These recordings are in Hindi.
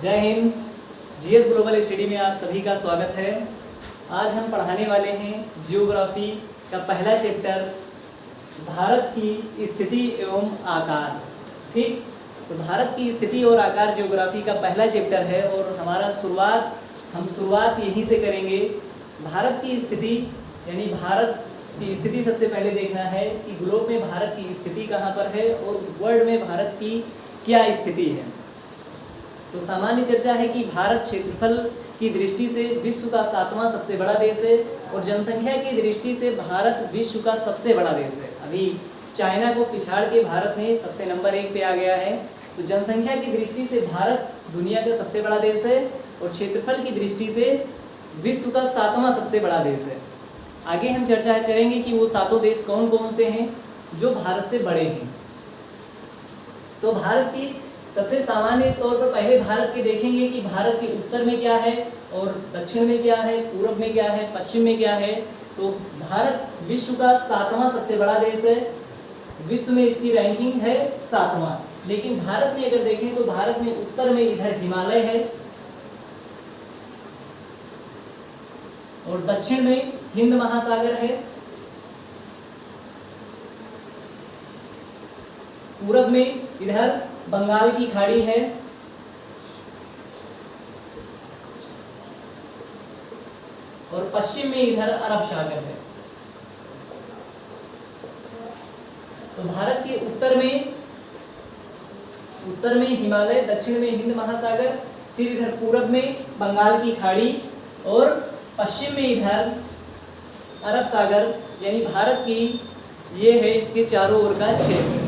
जय हिंद। जीएस ग्लोबल स्टडी में आप सभी का स्वागत है। आज हम पढ़ाने वाले हैं जियोग्राफी का पहला चैप्टर, भारत की स्थिति एवं आकार। ठीक, तो भारत की स्थिति और आकार जियोग्राफी का पहला चैप्टर है और हम शुरुआत यहीं से करेंगे। भारत की स्थिति यानी भारत की स्थिति सबसे पहले देखना है कि ग्लोब में भारत की स्थिति कहाँ पर है और वर्ल्ड में भारत की क्या स्थिति है। तो सामान्य चर्चा है कि भारत क्षेत्रफल की दृष्टि से विश्व का 7वां सबसे बड़ा देश है और जनसंख्या की दृष्टि से भारत विश्व का सबसे बड़ा देश है। अभी चाइना को पिछाड़ के भारत ने सबसे नंबर 1 पे आ गया है। तो जनसंख्या की दृष्टि से भारत दुनिया का सबसे बड़ा देश है और क्षेत्रफल की दृष्टि से विश्व का 7वां सबसे बड़ा देश है। आगे हम चर्चा करेंगे कि वो 7 देश कौन कौन से हैं जो भारत से बड़े हैं। तो भारत की सबसे सामान्य तौर पर पहले भारत के देखेंगे कि भारत के उत्तर में क्या है और दक्षिण में क्या है, पूर्व में क्या है, पश्चिम में क्या है। तो भारत विश्व का 7वां सबसे बड़ा देश है। विश्व में इसकी रैंकिंग है 7वां। लेकिन भारत में अगर देखें तो भारत में उत्तर में इधर हिमालय है और दक्षिण में हिंद महासागर है, पूरब में इधर बंगाल की खाड़ी है और पश्चिम में इधर अरब सागर है। तो भारत के उत्तर में हिमालय, दक्षिण में हिंद महासागर, फिर इधर पूरब में बंगाल की खाड़ी और पश्चिम में इधर अरब सागर, यानी भारत की ये है इसके चारों ओर का क्षेत्र।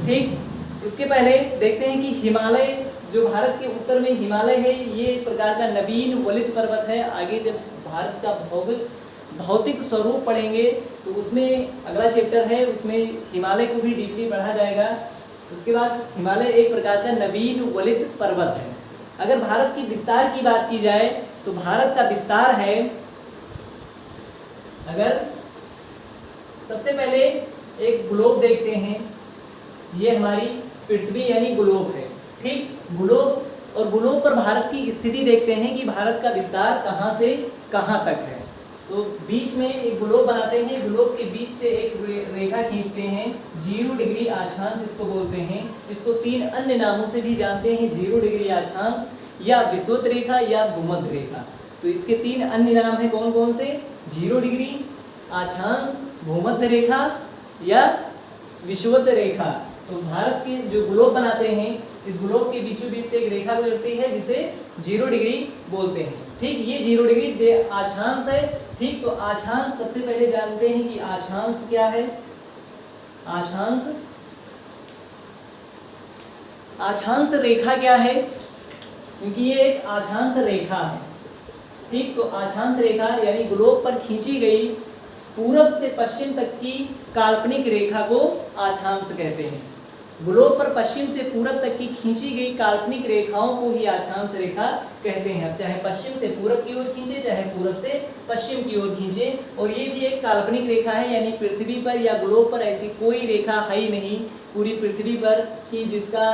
ठीक, उसके पहले देखते हैं कि हिमालय, जो भारत के उत्तर में हिमालय है, ये एक प्रकार का नवीन वलित पर्वत है। आगे जब भारत का भौतिक स्वरूप पढ़ेंगे तो उसमें अगला चैप्टर है, उसमें हिमालय को भी डीपली पढ़ा जाएगा। उसके बाद हिमालय एक प्रकार का नवीन वलित पर्वत है। अगर भारत की विस्तार की बात की जाए तो भारत का विस्तार है, अगर सबसे पहले एक ग्लोब देखते हैं, ये हमारी पृथ्वी यानी ग्लोब है। ठीक, ग्लोब और ग्लोब पर भारत की स्थिति देखते हैं कि भारत का विस्तार कहाँ से कहाँ तक है। तो बीच में एक ग्लोब बनाते हैं, ग्लोब के बीच से एक रेखा खींचते हैं, 0 डिग्री अक्षांश इसको बोलते हैं। इसको 3 अन्य नामों से भी जानते हैं, 0 डिग्री अक्षांश या विषुवत रेखा या भूमध्य रेखा। तो इसके 3 अन्य नाम हैं, कौन कौन से? 0 डिग्री अक्षांश, भूमध्य रेखा या विषुवत रेखा। तो भारत के जो ग्लोब बनाते हैं, इस ग्लोब के बीचों बीच से एक रेखा गुजरती है जिसे 0 डिग्री बोलते हैं। ठीक, ये 0 डिग्री अक्षांश है। ठीक, तो अक्षांश सबसे पहले जानते हैं कि अक्षांश क्या है। अक्षांश रेखा क्या है, क्योंकि ये एक अक्षांश रेखा है। ठीक, तो अक्षांश रेखा यानी ग्लोब पर खींची गई पूरब से पश्चिम तक की काल्पनिक रेखा को अक्षांश कहते हैं। ग्लोब पर पश्चिम से पूरब तक की खींची गई काल्पनिक रेखाओं को ही अक्षांश रेखा कहते हैं। अब चाहे पश्चिम से पूरब की ओर खींचे, चाहे पूरब से पश्चिम की ओर खींचे, और ये भी एक काल्पनिक रेखा है, यानी पृथ्वी पर या ग्लोब पर ऐसी कोई रेखा है ही नहीं पूरी पृथ्वी पर कि जिसका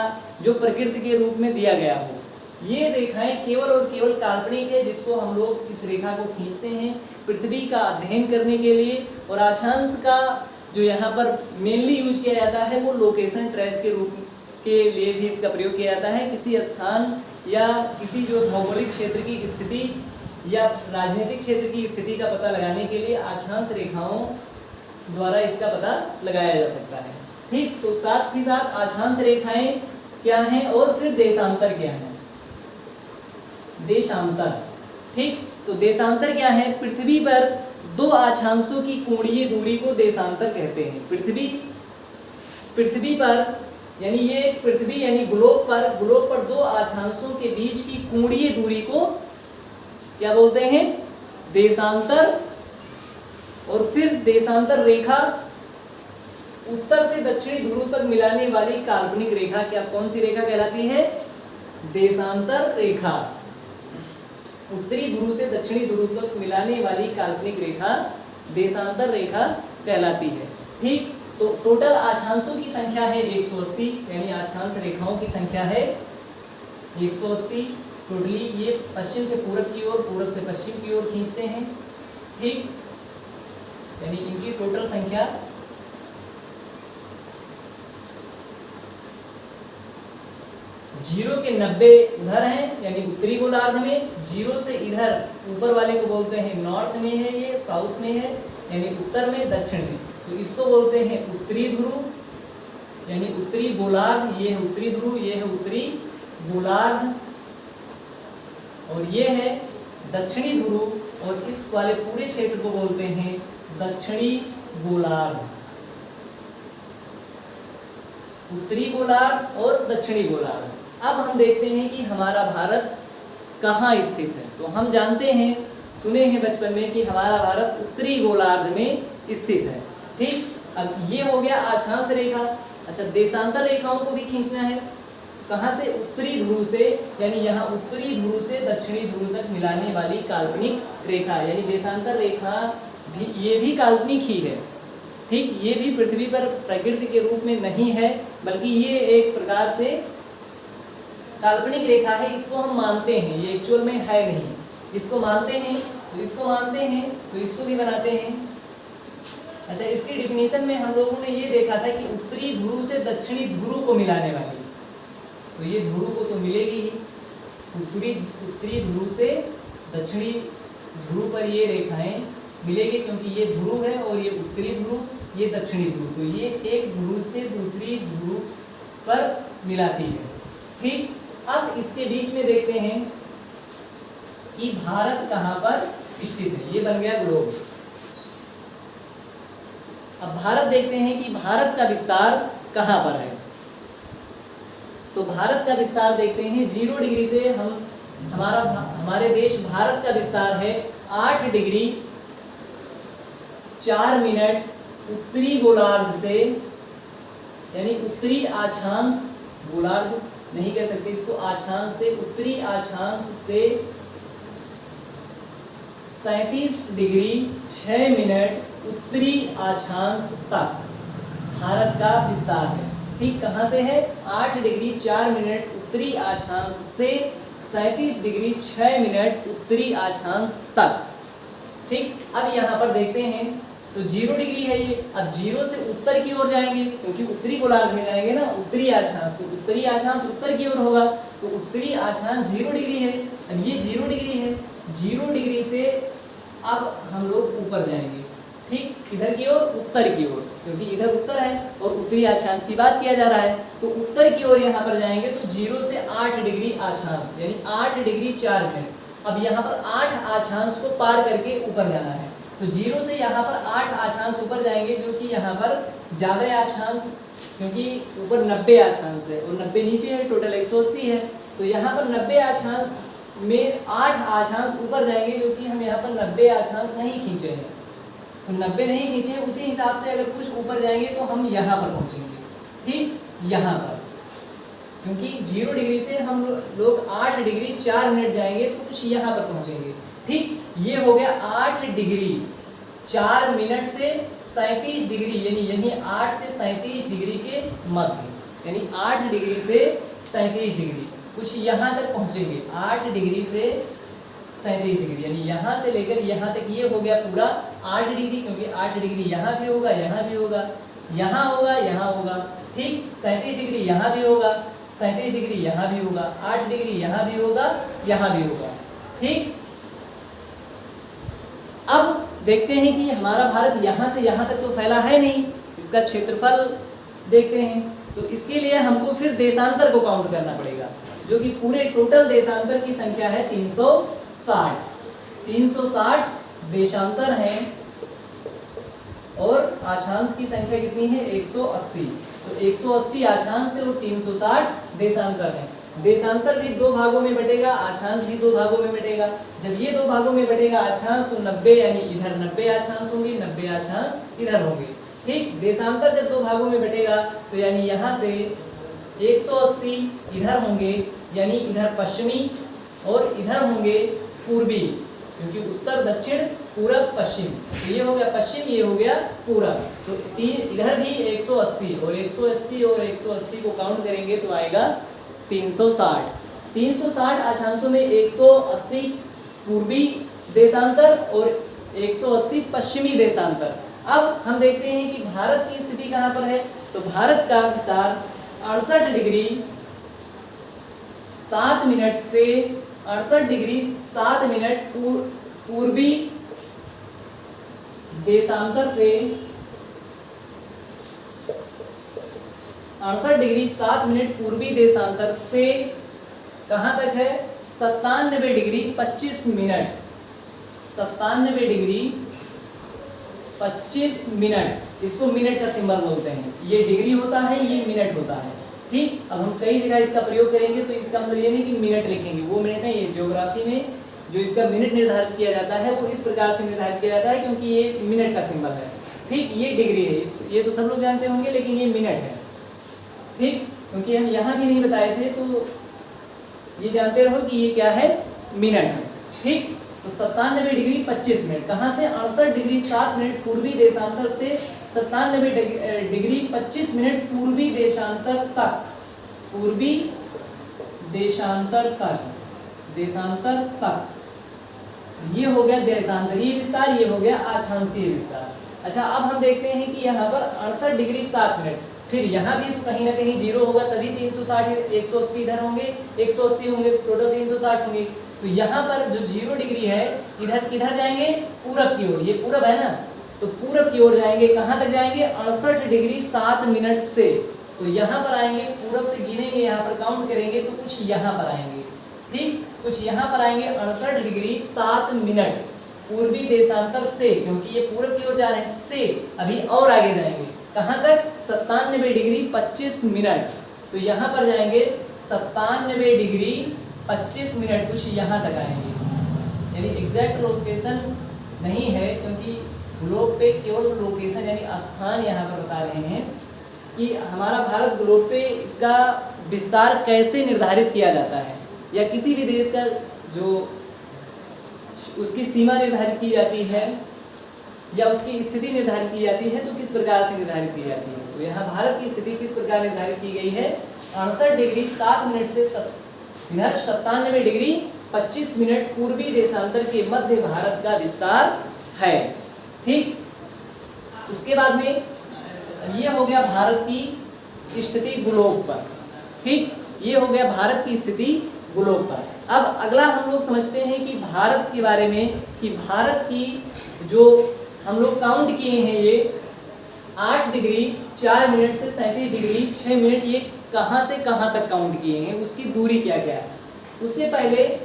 जो प्रकृति के रूप में दिया गया हो। ये रेखाएं केवल और केवल काल्पनिक है, जिसको हम लोग इस रेखा को खींचते हैं पृथ्वी का अध्ययन करने के लिए। और अक्षांश का जो यहाँ पर मेनली यूज किया जाता है वो लोकेशन ट्रेस के रूप के लिए भी इसका प्रयोग किया जाता है। किसी स्थान या किसी जो भौगोलिक क्षेत्र की स्थिति या राजनीतिक क्षेत्र की स्थिति का पता लगाने के लिए अक्षांश रेखाओं द्वारा इसका पता लगाया जा सकता है। ठीक, तो साथ ही साथ अक्षांश रेखाएं क्या हैं और फिर देशांतर क्या है। देशांतर, ठीक, तो देशांतर क्या है? पृथ्वी पर 2 अक्षांशों की कोणीय दूरी को देशांतर कहते हैं। पृथ्वी पर यानी ये पृथ्वी यानी ग्लोब पर 2 अक्षांशों के बीच की कोणीय दूरी को क्या बोलते हैं? देशांतर। और फिर देशांतर रेखा उत्तर से दक्षिणी ध्रुव तक मिलाने वाली काल्पनिक रेखा क्या, कौन सी रेखा कहलाती है? देशांतर रेखा। उत्तरी ध्रुव से दक्षिणी ध्रुव तक मिलाने वाली काल्पनिक रेखा देशांतर रेखा कहलाती है। ठीक, तो टोटल अक्षांशों की संख्या है 180, यानी अक्षांश रेखाओं की संख्या है 180। टोटली ये पश्चिम से पूरब की ओर, पूरब से पश्चिम की ओर खींचते हैं, ठीक। यानी इनकी टोटल संख्या 0 के 90 उधर हैं, यानी उत्तरी गोलार्ध में। 0 से इधर ऊपर वाले को बोलते हैं नॉर्थ में है, ये साउथ में है, यानी उत्तर में, दक्षिण में। तो इसको बोलते हैं उत्तरी ध्रुव, यानी उत्तरी गोलार्ध। ये है उत्तरी ध्रुव, ये है उत्तरी गोलार्ध, और ये है दक्षिणी ध्रुव, और इस वाले पूरे क्षेत्र को बोलते हैं दक्षिणी गोलार्ध। उत्तरी गोलार्ध और दक्षिणी गोलार्ध। अब हम देखते हैं कि हमारा भारत कहाँ स्थित है। तो हम जानते हैं, सुने हैं बचपन में कि हमारा भारत उत्तरी गोलार्ध में स्थित है, ठीक। अब ये हो गया अक्षांश रेखा। अच्छा, देशांतर रेखाओं को भी खींचना है। कहाँ से? उत्तरी ध्रुव से, यानी यहाँ उत्तरी ध्रुव से दक्षिणी ध्रुव तक मिलाने वाली काल्पनिक रेखा, यानी देशांतर रेखा भी, ये भी काल्पनिक ही है, ठीक। ये भी पृथ्वी पर प्रकृति के रूप में नहीं है, बल्कि ये एक प्रकार से काल्पनिक रेखा है। इसको हम मानते हैं, ये एक्चुअल में है नहीं, इसको मानते हैं, तो इसको मानते हैं, तो इसको भी बनाते हैं। अच्छा, इसकी डिफिनीशन में हम लोगों ने ये देखा था कि उत्तरी ध्रुव से दक्षिणी ध्रुव को मिलाने वाली, तो ये ध्रुव को तो मिलेगी ही। उत्तरी ध्रुव से दक्षिणी ध्रुव पर ये रेखाएं मिलेगी, क्योंकि ये ध्रुव है और ये उत्तरी ध्रुव, ये दक्षिणी ध्रुव, तो ये एक ध्रुव से दूसरी ध्रुव पर मिलाती है, ठीक। अब इसके बीच में देखते हैं कि भारत कहाँ पर स्थित है। ये बन गया ग्लोब। अब भारत देखते हैं कि भारत का विस्तार कहाँ पर है। तो भारत का विस्तार देखते हैं, 0 डिग्री से हमारे देश भारत का विस्तार है 8 डिग्री 4 मिनट उत्तरी गोलार्ध से, यानी उत्तरी अक्षांश, गोलार्ध नहीं कह सकते इसको, अक्षांश से, उत्तरी अक्षांश से 37 डिग्री 6 मिनट उत्तरी अक्षांश तक भारत का विस्तार है, ठीक। कहाँ से है? 8 डिग्री 4 मिनट उत्तरी अक्षांश से 37 डिग्री 6 मिनट उत्तरी अक्षांश तक, ठीक। अब यहाँ पर देखते हैं, तो 0 डिग्री है ये। अब 0 से उत्तर की ओर जाएंगे, क्योंकि उत्तरी गोलार्ध में जाएंगे ना, उत्तरी अक्षांश, तो उत्तरी अक्षांश उत्तर की ओर होगा, तो उत्तरी अक्षांश 0 डिग्री है। अब ये 0 डिग्री है, 0 डिग्री से अब हम लोग ऊपर जाएंगे, ठीक, इधर की ओर, उत्तर की ओर, क्योंकि इधर उत्तर है और उत्तरी अक्षांश की बात किया जा रहा है, तो उत्तर की ओर यहाँ पर जाएंगे, तो 0 से 8 डिग्री अक्षांश, यानी 8 डिग्री 4 मिनट। अब यहाँ पर 8 अक्षांश को पार करके ऊपर जाना है, तो 0 से यहाँ पर 8 अक्षांश ऊपर जाएंगे, जो कि यहाँ पर ज़्यादा अक्षांश, क्योंकि ऊपर 90 अक्षांश है और 90 नीचे है, टोटल 180 है, तो यहाँ पर 90 अक्षांश में 8 अक्षांश ऊपर जाएंगे, जो कि हम यहाँ पर 90 अक्षांश नहीं खींचे हैं, तो 90 नहीं खींचे, उसी हिसाब से अगर कुछ ऊपर जाएंगे तो हम यहाँ पर पहुँचेंगे, ठीक, यहाँ पर, क्योंकि 0 डिग्री से हम लोग 8 डिग्री 4 मिनट जाएंगे तो कुछ यहाँ पर पहुँचेंगे, ठीक। ये हो गया 8 डिग्री 4 मिनट से 37 डिग्री, यानी यही 8 से 37 डिग्री के मध्य, यानी 8 डिग्री से 37 डिग्री, कुछ यहाँ तक पहुँचेंगे। 8 डिग्री से 37 डिग्री, यानी यहाँ से लेकर यहाँ तक ये हो गया पूरा 8 डिग्री, क्योंकि 8 डिग्री यहाँ भी होगा, यहाँ भी होगा, यहाँ होगा, यहाँ होगा, ठीक। 37 डिग्री यहाँ भी होगा, 37 डिग्री यहाँ भी होगा, 8 डिग्री यहाँ भी होगा, यहाँ भी होगा, ठीक। अब देखते हैं कि हमारा भारत यहाँ से यहाँ तक तो फैला है नहीं, इसका क्षेत्रफल देखते हैं, तो इसके लिए हमको फिर देशांतर को काउंट करना पड़ेगा, जो कि पूरे टोटल देशांतर की संख्या है 360। 360 देशांतर हैं और अक्षांश की संख्या कितनी है? 180। तो 180 अक्षांश है और 360 देशांतर है। देशांतर भी 2 भागों में बटेगा, अक्षांश भी 2 भागों में बटेगा। जब ये 2 भागों में बटेगा अक्षांश, तो 90, यानी इधर 90 अक्षांश होंगे, 90 अक्षांश इधर होंगे, ठीक। देशांतर जब 2 भागों में बटेगा, तो यानी यहाँ से 180 इधर होंगे, यानी इधर पश्चिमी और इधर होंगे पूर्वी, क्योंकि उत्तर दक्षिण पूरब पश्चिम, तो ये हो गया पश्चिम, ये हो गया पूरब। तो इधर भी 180 और 180 और 180 को काउंट करेंगे तो आएगा 360, 360 अक्षांशों में 180 पूर्वी देशांतर और 180 पश्चिमी देशांतर। अब हम देखते हैं कि भारत की स्थिति कहाँ पर है। तो भारत का विस्तार 68 डिग्री 7 मिनट से 68 डिग्री 7 मिनट पूर्वी देशांतर से 68 डिग्री 7 मिनट पूर्वी देशांतर से कहां तक है 97 डिग्री 25 मिनट 97 डिग्री 25 मिनट। इसको मिनट का सिंबल बोलते हैं। ये डिग्री होता है, ये मिनट होता है। ठीक, अब हम कई जगह इसका प्रयोग करेंगे तो इसका मतलब ये नहीं कि मिनट लिखेंगे, वो मिनट नहीं। ये ज्योग्राफी में जो इसका मिनट निर्धारित किया जाता है वो इस प्रकार से निर्धारित किया जाता है क्योंकि ये मिनट का सिंबल है। ठीक, ये डिग्री है, ये तो सब लोग जानते होंगे, लेकिन ये मिनट है। ठीक, क्योंकि हम यहाँ भी नहीं बताए थे तो ये जानते रहो कि ये क्या है, मिनट है। ठीक, तो 97 डिग्री 25 मिनट कहाँ से 68 डिग्री 7 मिनट पूर्वी देशांतर से 97 डिग्री 25 मिनट पूर्वी देशांतर तक, पूर्वी देशांतर तक ये हो गया देशांतरीय विस्तार, ये हो गया अक्षांशीय विस्तार। अच्छा, अब हम देखते हैं कि यहाँ पर 68 डिग्री 7 मिनट, फिर यहाँ भी तो कहीं ना कहीं जीरो होगा, तभी 360 180 इधर होंगे, 180 होंगे, टोटल 360 होंगे। तो यहाँ पर जो 0 डिग्री है इधर किधर जाएंगे, पूरब की ओर। ये पूरब है ना, तो पूरब की ओर जाएंगे। कहाँ तक जाएंगे 68 डिग्री 7 मिनट से। तो यहाँ पर आएंगे, पूरब से गिनेंगे, यहाँ पर काउंट करेंगे तो कुछ यहाँ पर आएंगे। ठीक, कुछ यहाँ पर आएंगे 68 डिग्री 7 मिनट पूर्वी देशांतर से, क्योंकि ये पूरब की ओर जा रहे हैं, से अभी और आगे जाएंगे। कहाँ तक 97 डिग्री 25 मिनट। तो यहाँ पर जाएंगे 97 डिग्री 25 मिनट, कुछ यहाँ तक आएंगे। यानी एग्जैक्ट लोकेशन नहीं है, क्योंकि ग्लोब पे केवल लोकेशन यानी स्थान यहाँ पर बता रहे हैं कि हमारा भारत ग्लोब पे इसका विस्तार कैसे निर्धारित किया जाता है, या किसी भी देश का जो उसकी सीमा निर्धारित की जाती है या उसकी स्थिति निर्धारित की जाती है तो किस प्रकार से निर्धारित की जाती है। तो यहाँ भारत की स्थिति किस प्रकार निर्धारित की गई है, 68 डिग्री 7 मिनट से इधर 97 डिग्री 25 मिनट पूर्वी देशांतर के मध्य भारत का विस्तार है। ठीक, उसके बाद में ये हो गया भारत की स्थिति ग्लोब पर। ठीक, ये हो गया भारत की स्थिति ग्लोब पर। अब अगला हम लोग समझते हैं कि भारत के बारे में, कि भारत की जो हम लोग काउंट किए हैं ये 8 डिग्री 4 मिनट से 37 डिग्री 6 मिनट, ये कहाँ से कहाँ तक काउंट किए हैं, उसकी दूरी क्या क्या है। उससे पहले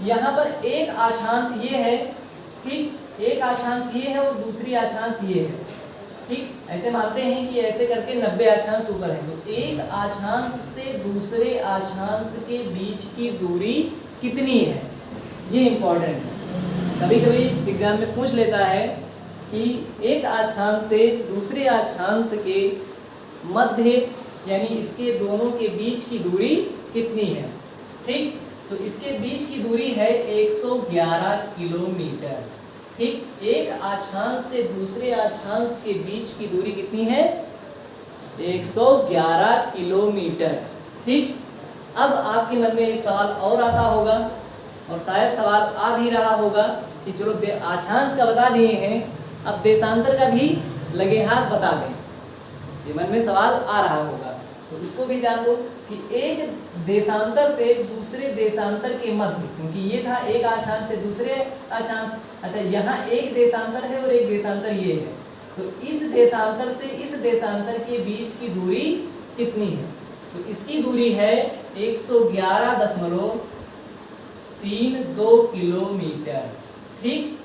यहाँ पर एक अक्षांश ये है, ठीक, एक अक्षांश ये है और दूसरी अक्षांश ये है। ठीक, ऐसे मानते हैं कि ऐसे करके 90 अक्षांश ऊपर है। तो एक अक्षांश से दूसरे अक्षांश के बीच की दूरी कितनी है, ये इंपॉर्टेंट है। कभी कभी एग्जाम में पूछ लेता है कि एक अक्षांश से दूसरे अक्षांश के मध्य यानी इसके दोनों के बीच की दूरी कितनी है। ठीक, तो इसके बीच की दूरी है 111 किलोमीटर। ठीक, एक अक्षांश से दूसरे अक्षांश के बीच की दूरी कितनी है, 111 किलोमीटर। ठीक, अब आपके मन में एक सवाल और आता होगा, और शायद सवाल आ भी रहा होगा कि चलो अक्षांश का बता दिए हैं, अब देशांतर का भी लगे हाथ बता दें। ये मन में सवाल आ रहा होगा, तो उसको भी जान लो कि एक देशांतर से दूसरे देशांतर के मध्य, क्योंकि ये था एक अक्षांश से दूसरे अक्षांश। अच्छा, यहाँ एक देशांतर है और एक देशांतर ये है, तो इस देशांतर से इस देशांतर के बीच की दूरी कितनी है। तो इसकी दूरी है 111.32 किलोमीटर। ठीक,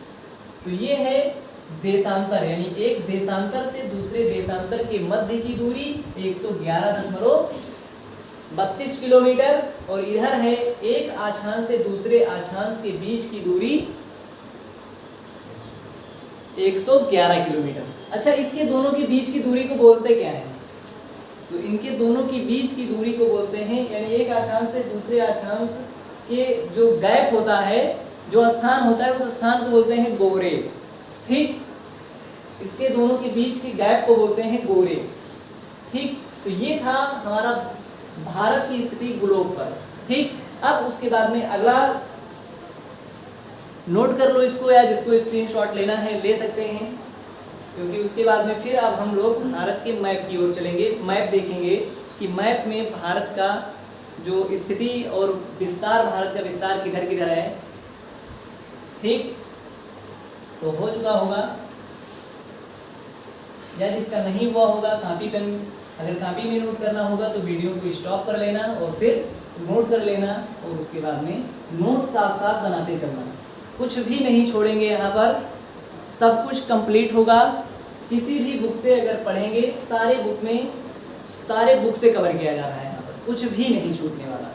तो ये है देशांतर, यानी एक देशांतर से दूसरे देशांतर के मध्य की दूरी 111.32 किलोमीटर, और इधर है एक अक्षांश से दूसरे अक्षांश के बीच की दूरी 111 किलोमीटर। अच्छा, इसके दोनों के बीच की दूरी को बोलते क्या है, तो इनके दोनों के बीच की दूरी को बोलते हैं, यानी एक अक्षांश से दूसरे अक्षांश के जो गैप होता है, जो स्थान होता है, उस स्थान को बोलते हैं गोरे। ठीक, इसके दोनों के बीच के गैप को बोलते हैं गोरे। ठीक, तो ये था हमारा भारत की स्थिति ग्लोब पर। ठीक, अब उसके बाद में अगला नोट कर लो इसको, या जिसको स्क्रीनशॉट लेना है ले सकते हैं, क्योंकि उसके बाद में फिर अब हम लोग भारत के मैप की ओर चलेंगे। मैप देखेंगे कि मैप में भारत का जो स्थिति और विस्तार, भारत का विस्तार किधर किधर है। ठीक, तो हो चुका होगा, या जिसका नहीं हुआ होगा कॉपी पेन, अगर कॉपी में नोट करना होगा तो वीडियो को स्टॉप कर लेना और फिर नोट कर लेना, और उसके बाद में नोट साथ साथ बनाते चलना। कुछ भी नहीं छोड़ेंगे, यहाँ पर सब कुछ कंप्लीट होगा। किसी भी बुक से अगर पढ़ेंगे, सारे बुक से कवर किया जा रहा है, यहाँ पर कुछ भी नहीं छूटने वाला।